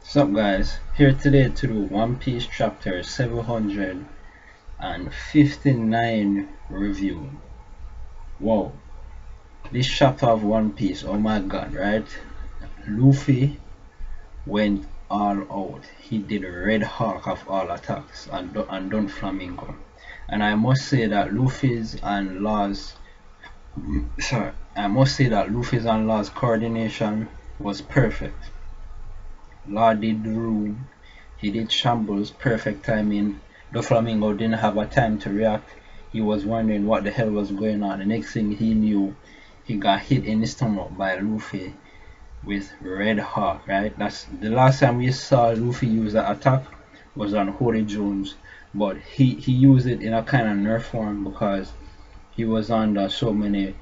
What's up guys, here today to do One Piece chapter 759 review. Wow, this chapter of One Piece, oh my god, right? Luffy went all out. He did a Red Hawk of all attacks and Don Flamingo. And I must say that Luffy's and Law's coordination was perfect. Law did the room. He did shambles, perfect timing. The Flamingo didn't have a time to react. He was wondering what the hell was going on. The next thing he knew, he got hit in the stomach by Luffy with Red Hawk, right? That's the last time we saw Luffy use that attack was on Holy Jones. But he used it in a kind of nerf form because he was under so many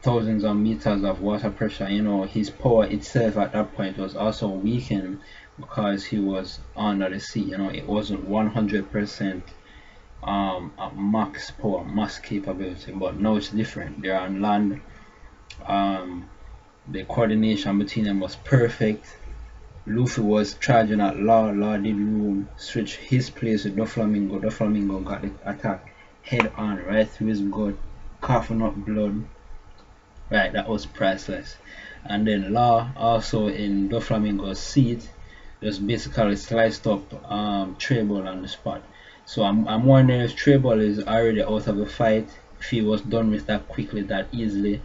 thousands of meters of water pressure. His power itself at that point was also weakened because he was under the sea. It wasn't 100% at max power, max capability, but now it's different. They're on land. The coordination between them was perfect. Luffy was charging at Law. Law did room, switch his place with Doflamingo. Doflamingo got the attack head on right through his gut, coughing up blood. Right, that was priceless. And then Law also in Doflamingo's seat just basically sliced up Treble on the spot. So I'm wondering if Treble is already out of the fight, if he was done with that quickly, that easily.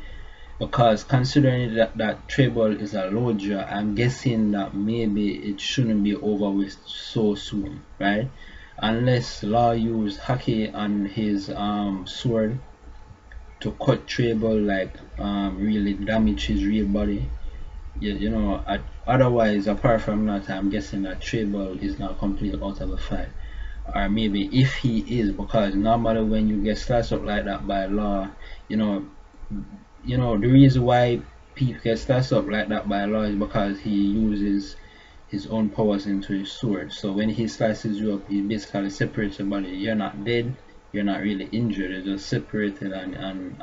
Because considering that Treble is a Logia, I'm guessing that maybe it shouldn't be over with so soon, right? Unless Law used Haki on his sword to cut Treble, like really damage his real body. Otherwise, apart from that, I'm guessing that Treble is not completely out of the fight. Or maybe if he is, because normally when you get sliced up like that by Law, the reason why people get sliced up like that by Law is because he uses his own powers into his sword. So when he slices you up, he basically separates your body. You're not dead, you're not really injured, you're just separated and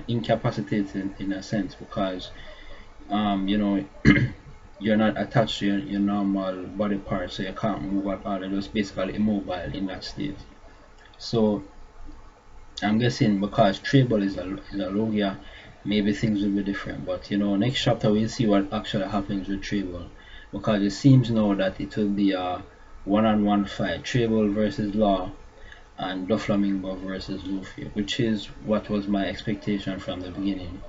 incapacitated in a sense, because you're not attached to your normal body parts, so you can't move at all. You're just basically immobile in that state. So I'm guessing because Treble is a Logia, maybe things will be different. But next chapter we'll see what actually happens with Treble, because it seems now that it will be a one-on-one fight, Treble versus Law and Doflamingo versus Luffy, which is what was my expectation from the beginning.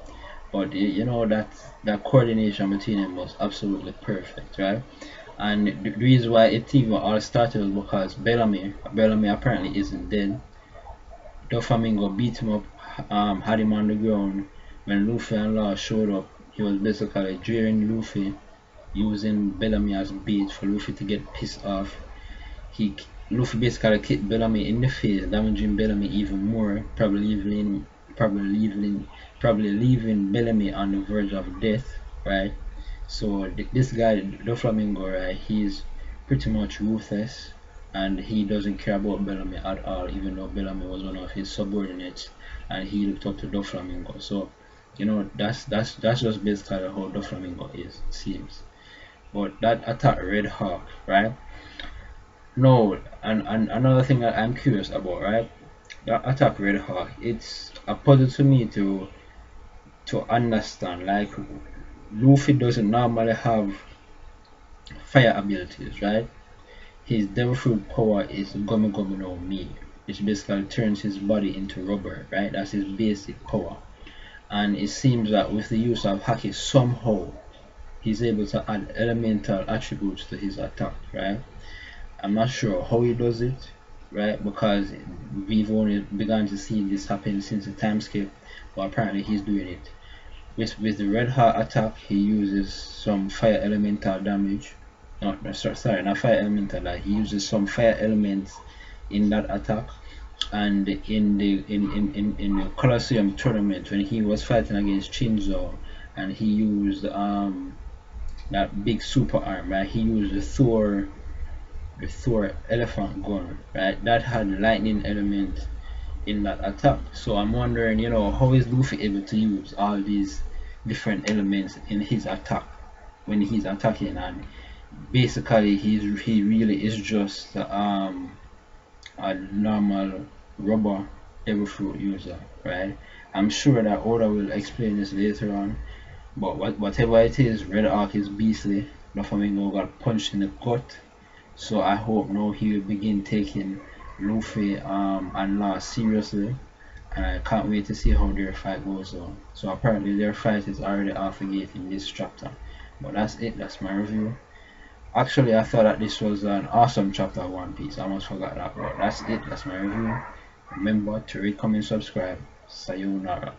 But that coordination between them was absolutely perfect, right? And the reason why it even all started was because Bellamy apparently isn't dead. Doflamingo beat him up, had him on the ground. When Luffy and Law showed up, he was basically jeering Luffy, using Bellamy as bait for Luffy to get pissed off. Luffy basically kicked Bellamy in the face, damaging Bellamy even more, probably leaving Bellamy on the verge of death, right? So this guy, Doflamingo, right, he's pretty much ruthless, and he doesn't care about Bellamy at all, even though Bellamy was one of his subordinates and he looked up to Doflamingo. So that's just basically how Doflamingo is, it seems. But that attack Red Hawk, right? No, and another thing that I'm curious about, right? That attack Red Hawk, it's a puzzle to me to understand. Like, Luffy doesn't normally have fire abilities, right? His devil fruit power is Gumi Gumi no Mi, which basically turns his body into rubber, right? That's his basic power. And it seems that with the use of Haki, somehow he's able to add elemental attributes to his attack, right? I'm not sure how he does it, right? Because we've only begun to see this happen since the time skip, but apparently he's doing it. With the Red Heart attack, he uses some fire elemental damage. No, sorry, not fire elemental. Like, he uses some fire elements in that attack. And in the Colosseum tournament, when he was fighting against Shinzo, and he used that big super arm, right? He used the Thor elephant gun, right? That had lightning element in that attack. So I'm wondering, how is Luffy able to use all these different elements in his attack when he's attacking? And basically he really is just a normal rubber devil fruit user, right? I'm sure that Oda will explain this later on, but whatever it is, Red Arc is beastly. Doflamingo got punched in the gut, so I hope now he will begin taking Luffy and Law seriously, and I can't wait to see how their fight goes on. So apparently their fight is already off the gate in this chapter. But that's it, that's my review. Actually, I thought that this was an awesome chapter of One Piece. I almost forgot that, but that's it, that's my review. Remember to rate, comment, subscribe. Sayonara.